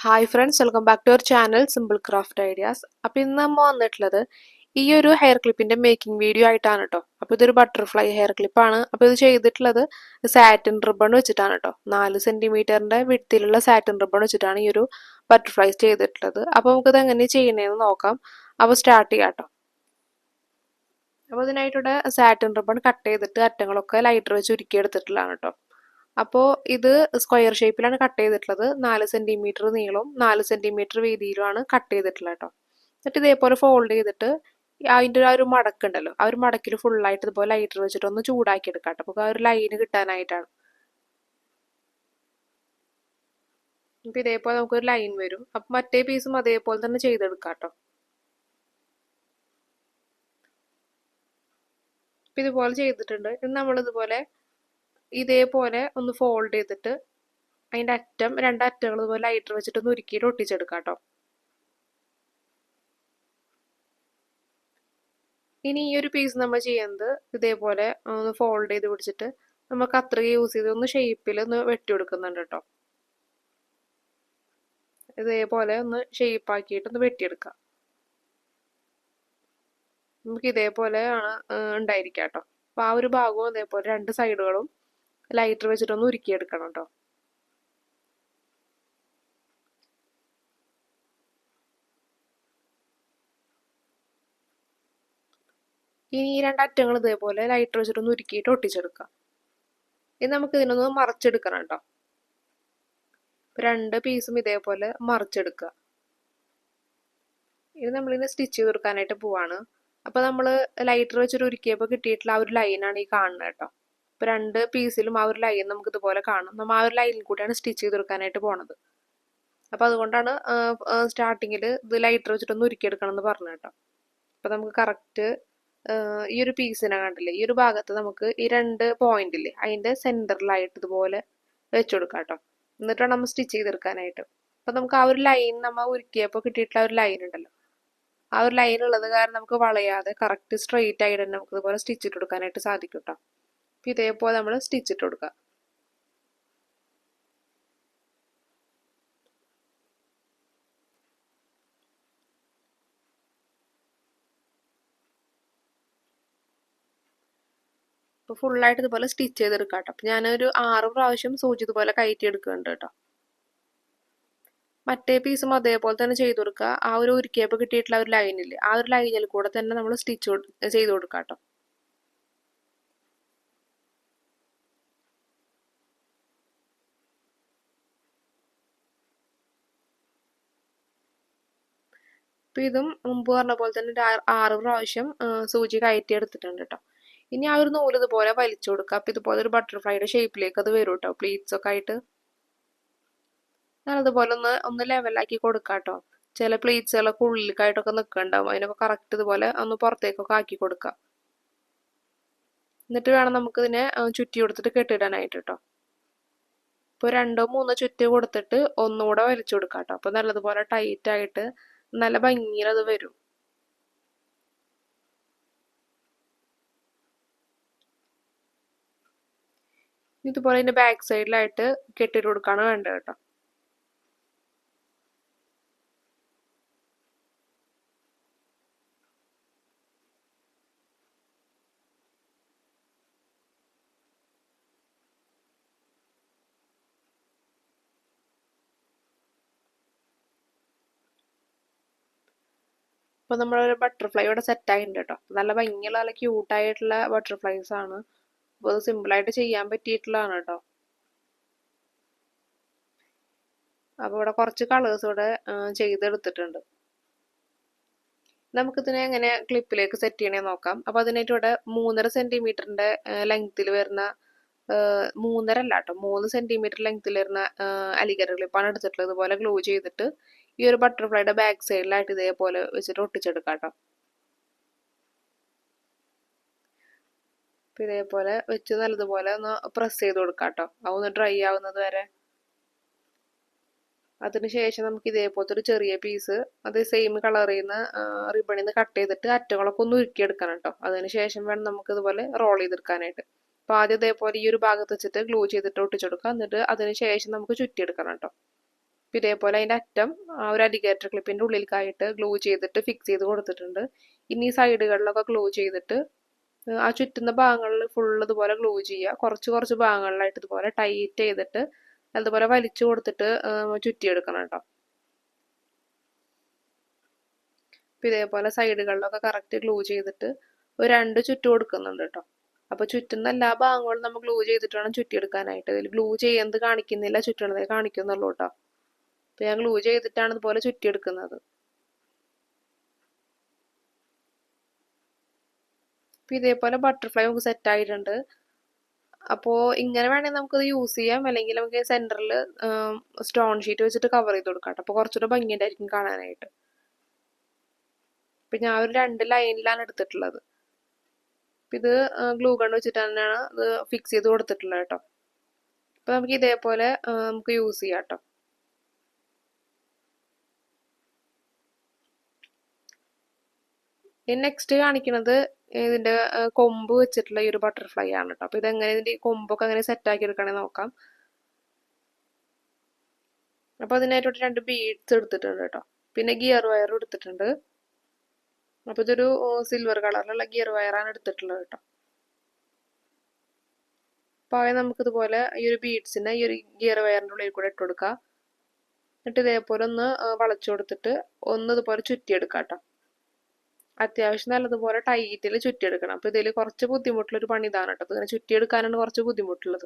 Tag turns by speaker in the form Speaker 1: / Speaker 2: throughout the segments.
Speaker 1: Hi friends, welcome back to our channel simple craft ideas. അപ്പോൾ ഇന്ന് നമ്മൾ വന്നിട്ടുള്ളത് ഈ ഒരു ഹെയർ ക്ലിപ്പിൻ്റെ മേക്കിംഗ് വീഡിയോ ആയിട്ടാണ് കേട്ടോ. അപ്പോൾ ഇതൊരു ബട്ടർഫ്ലൈ ഹെയർ ക്ലിപ്പാണ്. അപ്പോൾ ഇത് ചെയ്തിട്ടുള്ളത് സാറ്റിൻ റിബൺ വെച്ചിട്ടാണ് കേട്ടോ. 4 സെൻറ്റിമീറ്ററിൻ്റെ വിഡ്ത്തിലുള്ള സാറ്റിൻ റിബൺ വെച്ചിട്ടാണ് ഈ ഒരു ബട്ടർഫ്ലൈ ചെയ്തിട്ടുള്ളത്. അപ്പോൾ നമുക്കിത് എങ്ങനെ ചെയ്യുന്നതെന്ന് നോക്കാം. അപ്പോൾ സ്റ്റാർട്ട് ചെയ്യാം കേട്ടോ. അപ്പോൾ ഇതിനായിട്ടിവിടെ സാറ്റിൻ റിബൺ കട്ട് ചെയ്തിട്ട് അറ്റങ്ങളൊക്കെ ലൈറ്റർ വെച്ച് ഉരുക്കിയെടുത്തിട്ടുള്ളതാണ് കേട്ടോ. അപ്പോൾ ഇത് സ്ക്വയർ ഷേപ്പിലാണ് കട്ട് ചെയ്തിട്ടുള്ളത്. 4 സെൻറ്റിമീറ്റർ നീളവും 4 സെൻറ്റിമീറ്റർ വീതിയിലുമാണ് കട്ട് ചെയ്തിട്ടുള്ളത് കേട്ടോ. എന്നിട്ട് ഇതേപോലെ ഫോൾഡ് ചെയ്തിട്ട് അതിൻ്റെ ആ ഒരു മടക്കുണ്ടല്ലോ, ആ ഒരു മടക്കിൽ ഫുള്ളായിട്ട് ഇതുപോലെ ലൈറ്റർ വെച്ചിട്ട് ഒന്ന് ചൂടാക്കി എടുക്കാം കേട്ടോ. അപ്പോൾ ആ ഒരു ലൈന് കിട്ടാനായിട്ടാണ്. ഇപ്പം ഇതേപോലെ നമുക്കൊരു ലൈൻ വരും. അപ്പം മറ്റേ പീസും അതേപോലെ തന്നെ ചെയ്തെടുക്കാം കേട്ടോ. അപ്പം ഇതുപോലെ ചെയ്തിട്ടുണ്ട്. ഇനി നമ്മളിതുപോലെ ഇതേപോലെ ഒന്ന് ഫോൾഡ് ചെയ്തിട്ട് അതിൻ്റെ അറ്റം രണ്ടറ്റങ്ങൾ ഇതുപോലെ ലൈറ്റർ വെച്ചിട്ടൊന്ന് ഉരുക്കിയിട്ട് ഒട്ടിച്ചെടുക്കാം കേട്ടോ. ഇനി ഈ ഒരു പീസ് നമ്മൾ ചെയ്യുന്നത് ഇതേപോലെ ഒന്ന് ഫോൾഡ് ചെയ്ത് പിടിച്ചിട്ട് നമ്മൾ കത്രിക യൂസ് ചെയ്ത് ഒന്ന് ഷേപ്പിൽ ഒന്ന് വെട്ടി കൊടുക്കുന്നുണ്ട് കേട്ടോ. ഇതേപോലെ ഒന്ന് ഷേപ്പാക്കിയിട്ട് ഒന്ന് വെട്ടിയെടുക്കാം. നമുക്ക് ഇതേപോലെ ആണ് ഉണ്ടായിരിക്കുക കേട്ടോ. അപ്പോൾ ആ ഒരു ഭാഗവും ഇതേപോലെ രണ്ട് സൈഡുകളും ലൈറ്റർ വെച്ചിട്ടൊന്ന് ഉരുക്കിയെടുക്കണം കേട്ടോ. ഇനി ഈ രണ്ടറ്റങ്ങൾ ഇതേപോലെ ലൈറ്റർ വെച്ചിട്ടൊന്ന് ഉരുക്കിയിട്ട് ഒട്ടിച്ചെടുക്കാം. ഇനി നമുക്ക് ഇതിനൊന്ന് മറച്ചെടുക്കണം കേട്ടോ. രണ്ട് പീസും ഇതേപോലെ മറിച്ചെടുക്കുക. ഇത് നമ്മളിന്ന് സ്റ്റിച്ച് ചെയ്ത് കൊടുക്കാനായിട്ട് പോവാണ്. അപ്പോൾ നമ്മൾ ലൈറ്റർ വെച്ചിട്ട് ഉരുക്കിയപ്പോൾ കിട്ടിയിട്ടുള്ള ആ ഒരു ലൈനാണ് ഈ കാണുന്നത് കേട്ടോ. അപ്പോൾ രണ്ട് പീസിലും ആ ഒരു ലൈൻ നമുക്ക് ഇതുപോലെ കാണും. നമ്മൾ ആ ഒരു ലൈനിൽ കൂടിയാണ് സ്റ്റിച്ച് ചെയ്ത് കൊടുക്കാനായിട്ട് പോണത്. അപ്പോൾ അതുകൊണ്ടാണ് സ്റ്റാർട്ടിങ്ങിൽ ഇത് ലൈറ്റർ വെച്ചിട്ടൊന്ന് ഉരുക്കിയെടുക്കണം എന്ന് പറഞ്ഞു കേട്ടോ. അപ്പോൾ നമുക്ക് കറക്റ്റ് ഈ ഒരു പീസിനെ കണ്ടില്ലേ, ഈ ഒരു ഭാഗത്ത് നമുക്ക് ഈ രണ്ട് പോയിന്റില്ലേ അതിൻ്റെ സെൻറ്ററിലായിട്ട് ഇതുപോലെ വെച്ച് കൊടുക്കാം കേട്ടോ. എന്നിട്ടാണ് നമ്മൾ സ്റ്റിച്ച് ചെയ്തെടുക്കാനായിട്ട്. അപ്പോൾ നമുക്ക് ആ ഒരു ലൈൻ നമ്മൾ ഉരുക്കിയപ്പോൾ കിട്ടിയിട്ടുള്ള ആ ഒരു ലൈൻ ഉണ്ടല്ലോ, ആ ഒരു ലൈൻ ഉള്ളത് കാരണം നമുക്ക് വളയാതെ കറക്റ്റ് സ്ട്രെയിറ്റ് ആയിട്ട് തന്നെ നമുക്ക് ഇതുപോലെ സ്റ്റിച്ച് ഇട്ട് കൊടുക്കാനായിട്ട് സാധിക്കും കേട്ടോ. അപ്പോൾ ഇതേപോലെ നമ്മൾ സ്റ്റിച്ച് ഇട്ട് കൊടുക്കുക. അപ്പോൾ ഫുള്ളായിട്ട് ഇതുപോലെ സ്റ്റിച്ച് ചെയ്തെടുക്കാം കേട്ടോ. അപ്പോൾ ഞാനൊരു 6 പ്രാവശ്യം സൂചി ഇതുപോലെ കയറ്റി എടുക്കുന്നുണ്ട് കേട്ടോ. മറ്റേ പീസും അതേപോലെ തന്നെ ചെയ്ത് കൊടുക്കുക. ആ ഒരു ഉരുക്കിയപ്പോൾ കിട്ടിയിട്ടുള്ള ഒരു ലൈനില്ലേ, ആ ഒരു ലൈനിൽ കൂടെ തന്നെ നമ്മൾ സ്റ്റിച്ച് ചെയ്ത് കൊടുക്കാം കേട്ടോ. അപ്പോൾ ഇതും മുമ്പ് പറഞ്ഞ പോലെ തന്നെ 6 പ്രാവശ്യം സൂചി കയറ്റി എടുത്തിട്ടുണ്ട് കേട്ടോ. ഇനി ആ ഒരു നൂല് ഇതുപോലെ വലിച്ചു കൊടുക്കുക. അപ്പോൾ ഇതുപോലെ ഒരു ബട്ടർഫ്ലൈയുടെ ഷേപ്പിലേക്ക് അത് വരും കേട്ടോ, പ്ലീറ്റ്സ് ഒക്കെ ആയിട്ട്. ഞാനതുപോലെ ഒന്ന് ലെവലാക്കി കൊടുക്കാം കേട്ടോ. ചില പ്ലീറ്റ്സുകളൊക്കെ ഉള്ളിലേക്കായിട്ടൊക്കെ നിൽക്കുന്നുണ്ടാവും. അതിനൊക്കെ കറക്റ്റ് ഇതുപോലെ ഒന്ന് പുറത്തേക്കൊക്കെ ആക്കി കൊടുക്കാം. എന്നിട്ട് വേണം നമുക്കിതിനെ ചുറ്റി കൊടുത്തിട്ട് കെട്ടിടാനായിട്ട് കേട്ടോ. ഇപ്പോൾ 2-3 ചുറ്റി കൊടുത്തിട്ട് ഒന്നുകൂടെ വലിച്ചു കൊടുക്കാം കേട്ടോ. അപ്പോൾ നല്ലതുപോലെ ടൈറ്റ് ആയിട്ട് നല്ല ഭംഗിയിൽ അത് വരും. ഇതുപോലെ ഇതിൻ്റെ ബാക്ക് സൈഡിലായിട്ട് കെട്ടിട്ട് കൊടുക്കാണ് വേണ്ടത് കേട്ടോ. അപ്പോൾ നമ്മളൊരു ബട്ടർഫ്ലൈ ഇവിടെ സെറ്റ് ആയിട്ടുണ്ട് കേട്ടോ. നല്ല ഭംഗിയുള്ള നല്ല ക്യൂട്ടായിട്ടുള്ള ബട്ടർഫ്ലൈസ് ആണ്. അപ്പോൾ അത് സിമ്പിളായിട്ട് ചെയ്യാൻ പറ്റിയിട്ടുള്ളതാണ് കേട്ടോ. അപ്പോൾ ഇവിടെ കുറച്ച് കളേഴ്സ് ഇവിടെ ചെയ്തെടുത്തിട്ടുണ്ട്. നമുക്കിതിനെ എങ്ങനെ ക്ലിപ്പിലേക്ക് സെറ്റ് ചെയ്യണേ നോക്കാം. അപ്പോൾ അതിനായിട്ട് ഇവിടെ 3.5 സെൻറ്റിമീറ്ററിൻ്റെ ലെങ്ത്തിൽ വരുന്ന 3.5 അല്ല കേട്ടോ, 3 സെൻറ്റിമീറ്റർ ലെങ്ത്തിൽ വരുന്ന അലിഗർ ക്ലിപ്പാണ് എടുത്തിട്ടുള്ളത്. ഇതുപോലെ ഗ്ലൂ ചെയ്തിട്ട് ഈ ഒരു ബട്ടർഫ്ലൈയുടെ ബാക്ക് സൈഡിലായിട്ട് ഇതേപോലെ വെച്ചിട്ട് ഒട്ടിച്ചെടുക്കാം കേട്ടോ. അപ്പോൾ ഇതേപോലെ വെച്ച് നല്ലതുപോലെ ഒന്ന് പ്രസ് ചെയ്ത് കൊടുക്കാം കേട്ടോ. അതൊന്ന് ഡ്രൈ ആവുന്നത് വരെ. അതിനുശേഷം നമുക്ക് ഇതേപോലത്തെ ഒരു ചെറിയ പീസ് അത് സെയിം കളറിൽ നിന്ന് റിബണിൽ നിന്ന് കട്ട് ചെയ്തിട്ട് അറ്റങ്ങളൊക്കെ ഒന്ന് ഉരുക്കിയെടുക്കണം കേട്ടോ. അതിനുശേഷം വേണം നമുക്ക് ഇതുപോലെ റോൾ ചെയ്തെടുക്കാനായിട്ട്. അപ്പോൾ ആദ്യം ഇതേപോലെ ഈ ഒരു ഭാഗത്ത് വെച്ചിട്ട് ഗ്ലൂ ചെയ്തിട്ട് ഒട്ടിച്ചെടുക്കുക. എന്നിട്ട് അതിനുശേഷം നമുക്ക് ചുറ്റിയെടുക്കണം കേട്ടോ. ഇതേപോലെ അതിൻ്റെ അറ്റം ആ ഒരു അലിഗേറ്റർ ക്ലിപ്പിൻ്റെ ഉള്ളിലേക്കായിട്ട് ഗ്ലൂ ചെയ്തിട്ട് ഫിക്സ് ചെയ്ത് കൊടുത്തിട്ടുണ്ട്. ഇനി സൈഡുകളിലൊക്കെ ഗ്ലൂ ചെയ്തിട്ട് ആ ചുറ്റുന്ന ഭാഗങ്ങളിൽ ഫുൾ ഇതുപോലെ ഗ്ലൂ ചെയ്യുക. കുറച്ച് കുറച്ച് ഭാഗങ്ങളിലായിട്ട് ഇതുപോലെ ടൈറ്റ് ചെയ്തിട്ട് അതുപോലെ വലിച്ചു കൊടുത്തിട്ട് ചുറ്റിയെടുക്കണം കേട്ടോ. അപ്പം ഇതേപോലെ സൈഡുകളിലൊക്കെ കറക്റ്റ് ഗ്ലൂ ചെയ്തിട്ട് ഒരു 2 ചുറ്റ് കൊടുക്കുന്നുണ്ട് കേട്ടോ. അപ്പോൾ ചുറ്റുന്ന എല്ലാ ഭാഗങ്ങളും നമ്മൾ ഗ്ലൂ ചെയ്തിട്ട് വേണം ചുറ്റിയെടുക്കാനായിട്ട്. ഇതിൽ ഗ്ലൂ ചെയ്യുന്നത് കാണിക്കുന്നില്ല, ചുറ്റണതേ കാണിക്കുന്നുള്ളൂ കേട്ടോ. അപ്പോൾ ഞാൻ ഗ്ലൂ ചെയ്തിട്ടാണ് ഇതുപോലെ ചുറ്റിയെടുക്കുന്നത്. അപ്പോൾ ഇതേപോലെ ബട്ടർഫ്ലൈ നമുക്ക് സെറ്റ് ആയിട്ടുണ്ട്. അപ്പോൾ ഇങ്ങനെ വേണമെങ്കിൽ നമുക്കത് യൂസ് ചെയ്യാം, അല്ലെങ്കിൽ നമുക്ക് സെൻറ്ററിൽ സ്റ്റോൺ ഷീറ്റ് വെച്ചിട്ട് കവർ ചെയ്ത് കൊടുക്കാം കേട്ടോ. അപ്പോൾ കുറച്ചുകൂടെ ഭംഗിയുണ്ടായിരിക്കും കാണാനായിട്ട്. അപ്പം ഞാൻ ഒരു 2 ലൈനിലാണ് എടുത്തിട്ടുള്ളത്. അപ്പം ഇത് ഗ്ലൂ ഗൺ വെച്ചിട്ട് തന്നെയാണ് ഇത് ഫിക്സ് ചെയ്ത് കൊടുത്തിട്ടുള്ളത് കേട്ടോ. അപ്പോൾ നമുക്ക് ഇതേപോലെ നമുക്ക് യൂസ് ചെയ്യാം കേട്ടോ. ഇനി നെക്സ്റ്റ് കാണിക്കുന്നത് ഇതിൻ്റെ കൊമ്പ് വെച്ചിട്ടുള്ള ഈ ഒരു ബട്ടർഫ്ലൈ ആണ് കേട്ടോ. അപ്പോൾ ഇതെങ്ങനെ ഇതിൻ്റെ കൊമ്പൊക്കെ അങ്ങനെ സെറ്റാക്കി എടുക്കണമെന്ന് നോക്കാം. അപ്പോൾ അതിനായിട്ട് 2 ബീഡ്സ് എടുത്തിട്ടുണ്ട് കേട്ടോ. പിന്നെ ഗിയർ വയർ എടുത്തിട്ടുണ്ട്. അപ്പോൾ ഇതൊരു സിൽവർ കളറിലുള്ള ഗിയർ വയറാണ് എടുത്തിട്ടുള്ളത് കേട്ടോ. അപ്പോൾ നമുക്കിതുപോലെ ഈ ഒരു ബീഡ്സിനെ ഈ ഒരു ഗിയർ വയറിൻ്റെ ഉള്ളിൽ കൂടെ ഇട്ട് കൊടുക്കുക. എന്നിട്ട് ഇതേപോലെ ഒന്ന് വളച്ചു കൊടുത്തിട്ട് ഒന്ന് ഇതുപോലെ ചുറ്റിയെടുക്കാം കേട്ടോ. അത്യാവശ്യം നല്ലതുപോലെ ടൈറ്റിൽ ചുറ്റിയെടുക്കണം. അപ്പോൾ ഇതിൽ കുറച്ച് ബുദ്ധിമുട്ടുള്ളൊരു പണി ഇതാണ് കേട്ടോ. ഇങ്ങനെ ചുറ്റിയെടുക്കാനാണ് കുറച്ച് ബുദ്ധിമുട്ടുള്ളത്.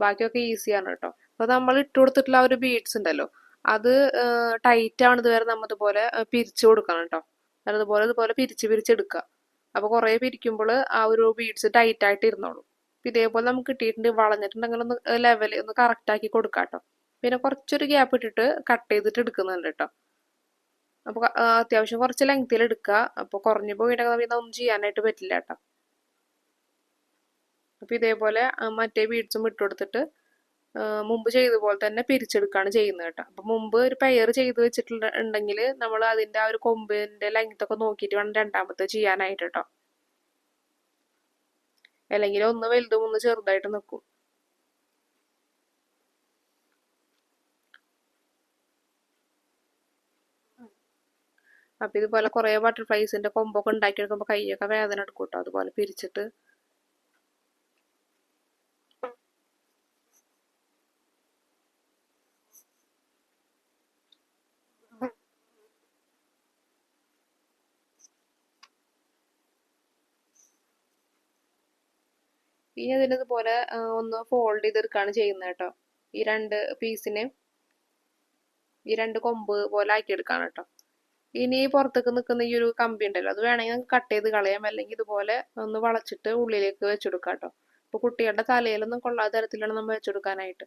Speaker 1: ബാക്കിയൊക്കെ ഈസിയാണ് കേട്ടോ. അപ്പോൾ നമ്മൾ ഇട്ട് കൊടുത്തിട്ടുള്ള ആ ഒരു ബീഡ്സ് ഉണ്ടല്ലോ, അത് ടൈറ്റ് ആണ് ഇതുവരെ നമ്മൾ ഇതുപോലെ പിരിച്ചു കൊടുക്കണം കേട്ടോ. അതുപോലെ ഇതുപോലെ പിരിച്ചെടുക്കുക. അപ്പോൾ കുറേ പിരിക്കുമ്പോൾ ആ ഒരു ബീഡ്സ് ടൈറ്റ് ആയിട്ട് ഇരുന്നോളൂ. ഇതേപോലെ നമുക്ക് കിട്ടിയിട്ടുണ്ട്. വളഞ്ഞിട്ടുണ്ടെങ്കിൽ ഒന്ന് ലെവൽ ഒന്ന് കറക്റ്റ് ആക്കി കൊടുക്കാം കേട്ടോ. പിന്നെ കുറച്ചൊരു ഗ്യാപ്പ് ഇട്ടിട്ട് കട്ട് ചെയ്തിട്ട് എടുക്കുന്നുണ്ട് കേട്ടോ. അപ്പോൾ അത്യാവശ്യം കുറച്ച് ലെങ്ത്തിൽ എടുക്കുക. അപ്പോൾ കുറഞ്ഞു പോയിട്ടുണ്ടെങ്കിൽ പിന്നെ ഒന്നും ചെയ്യാനായിട്ട് പറ്റില്ല കേട്ടോ. അപ്പോൾ ഇതേപോലെ മറ്റേ ബീഡ്സും ഇട്ട് കൊടുത്തിട്ട് മുമ്പ് ചെയ്ത പോലെ തന്നെ പിരിച്ചെടുക്കുകയാണ് ചെയ്യുന്നത് കേട്ടോ. അപ്പോൾ മുമ്പ് ഒരു പെയർ ചെയ്ത് വെച്ചിട്ടുണ്ടെങ്കിൽ നമ്മൾ അതിൻ്റെ ആ ഒരു കൊമ്പിൻ്റെ ലെങ്ത് ഒക്കെ നോക്കിയിട്ട് വേണം രണ്ടാമത്തെ ചെയ്യാനായിട്ട് കേട്ടോ. അല്ലെങ്കിൽ ഒന്ന് വലുതും ഒന്ന് ചെറുതായിട്ട് നിൽക്കും. അപ്പം ഇതുപോലെ കുറേ ബട്ടർഫ്ലൈസിൻ്റെ കൊമ്പൊക്കെ ഉണ്ടാക്കിയെടുക്കുമ്പോൾ കൈയൊക്കെ വേദന എടുക്കും കേട്ടോ. അതുപോലെ പിരിച്ചിട്ട് ഇനി അതിനതുപോലെ ഒന്ന് ഫോൾഡ് ചെയ്തെടുക്കുകയാണ് ചെയ്യുന്നത് കേട്ടോ. ഈ 2 പീസിനെ ഈ 2 കൊമ്പ് പോലെ ആക്കിയെടുക്കാണ് കേട്ടോ. ഇനി പുറത്തേക്ക് നിൽക്കുന്ന ഈ ഒരു കമ്പി ഉണ്ടല്ലോ, അത് വേണമെങ്കിൽ നമുക്ക് കട്ട് ചെയ്ത് കളയാം, അല്ലെങ്കിൽ ഇതുപോലെ ഒന്ന് വളച്ചിട്ട് ഉള്ളിലേക്ക് വെച്ചെടുക്കാം കേട്ടോ. അപ്പോൾ കുട്ടികളുടെ തലയിലൊന്നും കൊള്ളാത്ത തരത്തിലാണ് നമ്മൾ വെച്ചെടുക്കാനായിട്ട്.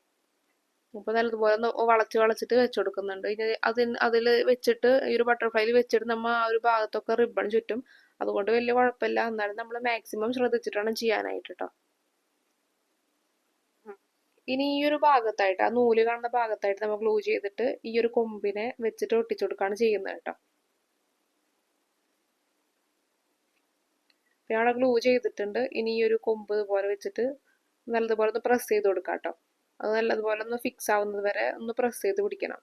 Speaker 1: അപ്പോൾ നല്ലതുപോലെ ഒന്ന് വളച്ചിട്ട് വെച്ചെടുക്കുന്നുണ്ട്. ഇനി അതിൽ വെച്ചിട്ട് ഈ ഒരു ബട്ടർഫ്ലൈയിൽ വെച്ചിട്ട് നമ്മൾ ആ ഒരു ഭാഗത്തൊക്കെ റിബൺ ചുറ്റും. അതുകൊണ്ട് വലിയ കുഴപ്പമില്ല. എന്നാലും നമ്മൾ മാക്സിമം ശ്രദ്ധിച്ചിട്ടാണ് ചെയ്യാനായിട്ട് കേട്ടോ. ഇനി ഈ ഒരു ഭാഗത്തായിട്ട് ആ നൂല് കാണുന്ന ഭാഗത്തായിട്ട് നമ്മൾ ഗ്ലൂ ചെയ്തിട്ട് ഈ ഒരു കൊമ്പിനെ വെച്ചിട്ട് ഒട്ടിച്ചു കൊടുക്കുകയാണ് ചെയ്യുന്നത് കേട്ടോ. പിന്നെ അവിടെ ഗ്ലൂ ചെയ്തിട്ടുണ്ട്. ഇനി ഈ ഒരു കൊമ്പ് ഇതുപോലെ വെച്ചിട്ട് നല്ലതുപോലെ ഒന്ന് പ്രസ് ചെയ്ത് കൊടുക്കാം കേട്ടോ. അത് നല്ലതുപോലെ ഒന്ന് ഫിക്സ് ആവുന്നത് വരെ ഒന്ന് പ്രസ് ചെയ്ത് പിടിക്കണം.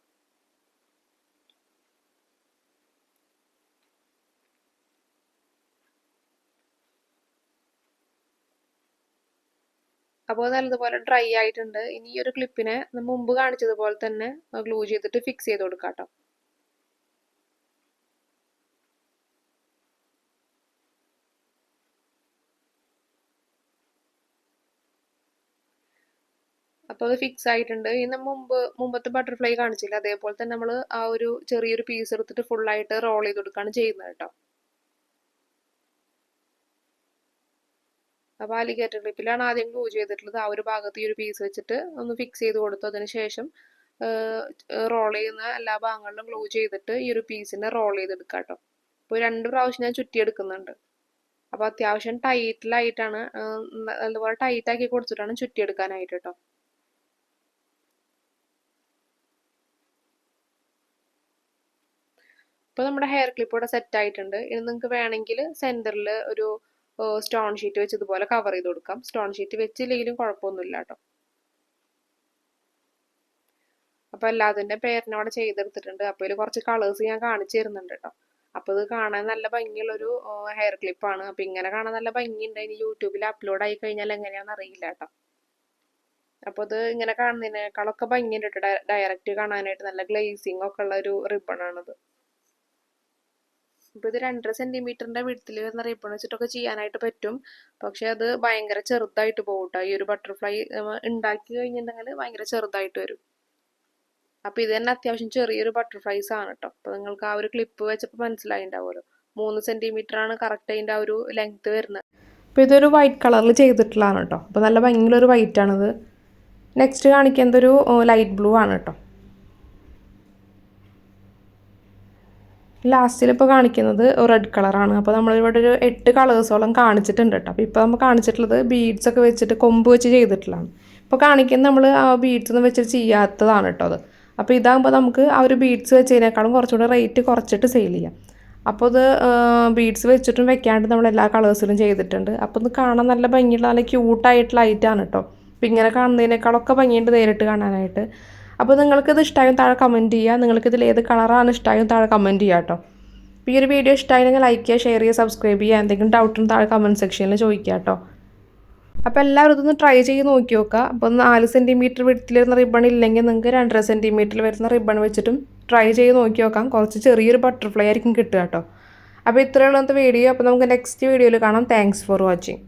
Speaker 1: അപ്പോൾ നല്ലതുപോലെ ഡ്രൈ ആയിട്ടുണ്ട്. ഇനി ഈ ഒരു ക്ലിപ്പിനെ മുമ്പ് കാണിച്ചതുപോലെ തന്നെ ഗ്ലൂ ചെയ്തിട്ട് ഫിക്സ് ചെയ്ത് കൊടുക്കാം കേട്ടോ. അപ്പോൾ അത് ഫിക്സ് ആയിട്ടുണ്ട്. ഇനി മുമ്പത്തെ ബട്ടർഫ്ലൈ കാണിച്ചില്ല, അതേപോലെ തന്നെ നമ്മൾ ആ ഒരു ചെറിയൊരു പീസ് എടുത്തിട്ട് ഫുള്ളായിട്ട് റോൾ ചെയ്ത് കൊടുക്കുകയാണ് ചെയ്യുന്നത് കേട്ടോ. അപ്പോൾ അലിഗേറ്റർ ക്ലിപ്പിലാണ് ആദ്യം ഗ്ലൂ ചെയ്തിട്ടുള്ളത്. ആ ഒരു ഭാഗത്ത് ഈ ഒരു പീസ് വെച്ചിട്ട് ഒന്ന് ഫിക്സ് ചെയ്ത് കൊടുത്തു. അതിന് ശേഷം റോൾ ചെയ്യുന്ന എല്ലാ ഭാഗങ്ങളിലും ഗ്ലൂ ചെയ്തിട്ട് ഈ ഒരു പീസിനെ റോൾ ചെയ്തെടുക്കാം കേട്ടോ. അപ്പോൾ 2 പ്രാവശ്യം ഞാൻ ചുറ്റിയെടുക്കുന്നുണ്ട്. അപ്പോൾ അത്യാവശ്യം ടൈറ്റിലായിട്ടാണ് അതുപോലെ ടൈറ്റാക്കി കൊടുത്തിട്ടാണ് ചുറ്റിയെടുക്കാനായിട്ട് കേട്ടോ. ഇപ്പോൾ നമ്മുടെ ഹെയർ ക്ലിപ്പ് ഇവിടെ സെറ്റ് ആയിട്ടുണ്ട്. ഇനി നിങ്ങൾക്ക് വേണമെങ്കിൽ സെൻറ്ററിൽ ഒരു സ്റ്റോൺ ഷീറ്റ് വെച്ച് ഇതുപോലെ കവർ ചെയ്ത് കൊടുക്കാം. സ്റ്റോൺ ഷീറ്റ് വെച്ചില്ലെങ്കിലും കുഴപ്പമൊന്നുമില്ല കേട്ടോ. അപ്പോൾ എല്ലാത്തിൻ്റെ പേരിനെ അവിടെ ചെയ്തെടുത്തിട്ടുണ്ട്. അപ്പോൾ ഇതിൽ കുറച്ച് കളേഴ്സ് ഞാൻ കാണിച്ചു തരുന്നുണ്ട് കേട്ടോ. അപ്പോൾ ഇത് കാണാൻ നല്ല ഭംഗിയുള്ളൊരു ഹെയർ ക്ലിപ്പാണ്. അപ്പോൾ ഇങ്ങനെ കാണാൻ നല്ല ഭംഗിയുണ്ട്. ഇനി യൂട്യൂബിൽ അപ്ലോഡ് ആയി കഴിഞ്ഞാൽ എങ്ങനെയാണെന്ന് അറിയില്ല കേട്ടോ. അപ്പോൾ ഇത് ഇങ്ങനെ കാണുന്നതിനേക്കാളൊക്കെ ഭംഗിയുണ്ട് കേട്ടോ. ഡയറക്റ്റ് കാണാനായിട്ട് നല്ല ഗ്ലേസിങ് ഒക്കെ ഉള്ള ഒരു റിബണാണിത്. ഇപ്പോൾ ഇത് 2.5 സെൻറ്റിമീറ്ററിൻ്റെ വിഡ്ത്തിൽ വരുന്ന റിബൺ വെച്ചിട്ടൊക്കെ ചെയ്യാനായിട്ട് പറ്റും. പക്ഷെ അത് ഭയങ്കര ചെറുതായിട്ട് പോകും കേട്ടോ. ഈ ഒരു ബട്ടർഫ്ലൈ ഉണ്ടാക്കി കഴിഞ്ഞിട്ടുണ്ടെങ്കിൽ ഭയങ്കര ചെറുതായിട്ട് വരും. അപ്പോൾ ഇത് തന്നെ അത്യാവശ്യം ചെറിയൊരു ബട്ടർഫ്ലൈസ് ആണ് കേട്ടോ. അപ്പോൾ നിങ്ങൾക്ക് ആ ഒരു ക്ലിപ്പ് വെച്ചപ്പോൾ മനസ്സിലായിട്ടുണ്ടാവുമല്ലോ. 3 സെൻറ്റിമീറ്ററാണ് കറക്റ്റ് അതിൻ്റെ ആ ഒരു ലെങ്ത്ത് വരുന്നത്. അപ്പോൾ ഇതൊരു വൈറ്റ് കളറിൽ ചെയ്തിട്ടുള്ളതാണ് കേട്ടോ. അപ്പോൾ നല്ല ഭംഗിയുള്ളൊരു വൈറ്റ് ആണിത്. നെക്സ്റ്റ് കാണിക്കുന്നത് ഒരു ലൈറ്റ് ബ്ലൂ ആണ് കേട്ടോ. ലാസ്റ്റിൽ ഇപ്പോൾ കാണിക്കുന്നത് റെഡ് കളറാണ്. അപ്പോൾ നമ്മളിവിടെ ഒരു 8 കളേഴ്സോളം കാണിച്ചിട്ടുണ്ട് കേട്ടോ. അപ്പോൾ ഇപ്പോൾ നമ്മൾ കാണിച്ചിട്ടുള്ളത് ബീഡ്സ് ഒക്കെ വെച്ചിട്ട് കൊമ്പ് വെച്ച് ചെയ്തിട്ടുള്ളതാണ്. ഇപ്പോൾ കാണിക്കുന്നത് നമ്മൾ ആ ബീഡ്സ് ഒന്നും വെച്ചിട്ട് ചെയ്യാത്തതാണ് കേട്ടോ അത്. അപ്പോൾ ഇതാകുമ്പോൾ നമുക്ക് ആ ഒരു ബീഡ്സ് വെച്ചതിനേക്കാളും കുറച്ചുകൂടെ റേറ്റ് കുറച്ചിട്ട് സെയിൽ ചെയ്യാം. അപ്പോൾ ഇത് ബീഡ്സ് വെച്ചിട്ടും വെക്കാണ്ട് നമ്മൾ എല്ലാ കളേഴ്സിലും ചെയ്തിട്ടുണ്ട്. അപ്പോൾ ഇത് കാണാൻ നല്ല ഭംഗിയുള്ള നല്ല ക്യൂട്ടായിട്ടുള്ള ഐറ്റാണ് കേട്ടോ. അപ്പോൾ ഇങ്ങനെ കാണുന്നതിനേക്കാളൊക്കെ ഭംഗിയുണ്ട് നേരിട്ട് കാണാനായിട്ട്. അപ്പോൾ നിങ്ങൾക്കിത് ഇഷ്ടമായും താഴെ കമൻറ്റ് ചെയ്യുക. നിങ്ങൾക്കിതിൽ ഏത് കളറാണ് ഇഷ്ടമായും താഴെ കമൻറ്റ് ചെയ്യുക കേട്ടോ. അപ്പോൾ ഈ ഒരു വീഡിയോ ഇഷ്ടമായിരുന്നെങ്കിൽ ലൈക്ക് ചെയ്യുക, ഷെയർ ചെയ്യുക, സബ്സ്ക്രൈബ് ചെയ്യുക. എന്തെങ്കിലും ഡൗട്ടും താഴെ കമൻറ്റ് സെക്ഷനിൽ ചോദിക്കുക കേട്ടോ. അപ്പോൾ എല്ലാവരും ഇതൊന്ന് ട്രൈ ചെയ്ത് നോക്കി നോക്കുക. അപ്പോൾ 4 സെൻറ്റിമീറ്റർ വിഡ്ത്തിൽ വരുന്ന റിബൺ ഇല്ലെങ്കിൽ നിങ്ങൾക്ക് 2.5 സെൻറ്റിമീറ്ററിൽ വരുന്ന റിബൺ വെച്ചിട്ടും ട്രൈ ചെയ്ത് നോക്കി നോക്കാം. കുറച്ച് ചെറിയൊരു ബട്ടർഫ്ലൈ ആയിരിക്കും കിട്ടുക കേട്ടോ. അപ്പോൾ ഇത്രയുള്ള വീഡിയോ. അപ്പോൾ നമുക്ക് നെക്സ്റ്റ് വീഡിയോയിൽ കാണാം. Thanks for watching.